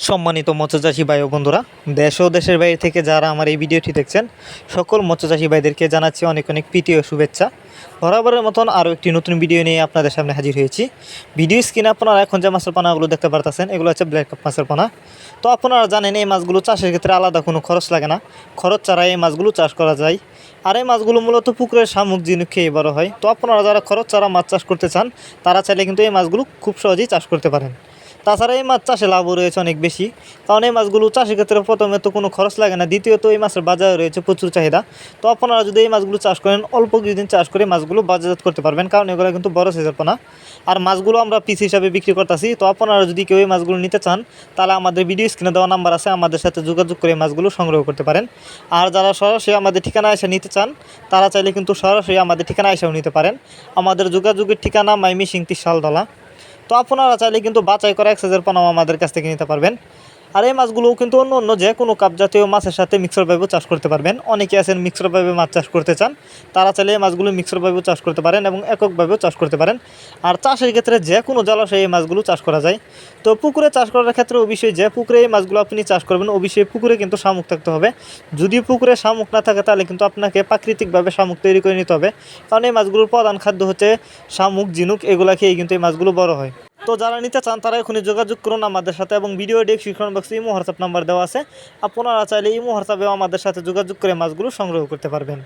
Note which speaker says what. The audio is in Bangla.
Speaker 1: সম্মানিত মৎস্যচাষী ভাই ও বন্ধুরা, দেশ ও দেশের বাইরে থেকে যারা আমার এই ভিডিওটি দেখছেন সকল মৎস্যচাষী ভাইদেরকে জানাচ্ছি অনেক অনেক প্রীতি ও শুভেচ্ছা। বরাবরের মতন আরও একটি নতুন ভিডিও নিয়ে আপনাদের সামনে হাজির হয়েছি। ভিডিও স্ক্রিনে আপনারা এখন যে মাছের পোনাগুলো দেখতে পারতেছেন এগুলো হচ্ছে ব্ল্যাক কাপ মাছের পোনা। তো আপনারা জানেন এই মাছগুলো চাষের ক্ষেত্রে আলাদা কোনো খরচ লাগে না, খরচ ছাড়াই এই মাছগুলো চাষ করা যায়। আর এই মাছগুলো মূলত পুকুরের শামুক ঝিনুক খেয়ে বড় হয়। তো আপনারা যারা খরচ ছাড়া মাছ চাষ করতে চান তারা চাইলে কিন্তু এই মাছগুলো খুব সহজেই চাষ করতে পারেন। তাছাড়া এই মাছ চাষে লাভও রয়েছে অনেক বেশি, কারণ এই মাছগুলো চাষের ক্ষেত্রে প্রথমে তো কোনো খরচ লাগে না, দ্বিতীয়ত এই মাছের বাজারে রয়েছে প্রচুর চাহিদা। তো আপনারা যদি এই মাছগুলো চাষ করেন অল্প কিছুদিন চাষ করে মাছগুলো বাজারজাত করতে পারবেন, কারণ এগুলো কিন্তু বড় সাইজের পোনা। আর মাছগুলো আমরা পিস হিসাবে বিক্রি করতেছি। তো আপনারা যদি কেউ এই মাছগুলো নিতে চান তাহলে আমাদের ভিডিও স্ক্রিনে দেওয়া নাম্বার আছে, আমাদের সাথে যোগাযোগ করে মাছগুলো সংগ্রহ করতে পারেন। আর যারা সরাসরি আমাদের ঠিকানা এসে নিতে চান তারা চাইলে কিন্তু সরাসরি আমাদের ঠিকানা এসেও নিতে পারেন। আমাদের যোগাযোগের ঠিকানা মাইমিসিংটি শালডলা। তো আপনারা চাইলে কিন্তু বাছাই করা এক সাইজের পোনাও আমাদের কাছ থেকে নিতে পারবেন। আর এই মাছগুলোও কিন্তু অন্য অন্য যে কোনো কাপ জাতীয় মাছের সাথে মিক্সর পাইপও চাষ করতে পারবেন। অনেকে আছেন মিক্সর পাইপে মাছ চাষ করতে চান, তারা চাইলে এই মাছগুলো মিক্সর পাইপেও চাষ করতে পারেন এবং এককভাবেও চাষ করতে পারেন। আর চাষের ক্ষেত্রে যে কোনো জলাশয়ে এই মাছগুলো চাষ করা যায়। তো পুকুরে চাষ করার ক্ষেত্রে অবশ্যই যে পুকুরে এই মাছগুলো আপনি চাষ করবেন অবশ্যই পুকুরে কিন্তু শামুক থাকতে হবে। যদি পুকুরে শামুক না থাকে তাহলে কিন্তু আপনাকে প্রাকৃতিকভাবে শামুক তৈরি করে নিতে হবে, কারণ এই মাছগুলোর প্রধান খাদ্য হচ্ছে শামুক ঝিনুক, এগুলা খেয়েই কিন্তু এই মাছগুলো বড় হয়। তো যারা নিতে চান তারা এখনই যোগাযোগ করুন আমাদের সাথে, এবং ভিডিও ডেসক্রিপশন বক্সে ইমো হোয়াটসঅ্যাপ নাম্বার দেওয়া আছে, আপনারা চাইলে ইমো হোয়াটসঅ্যাপেও আমাদের সাথে যোগাযোগ করে মাছগুলো সংগ্রহ করতে পারবেন।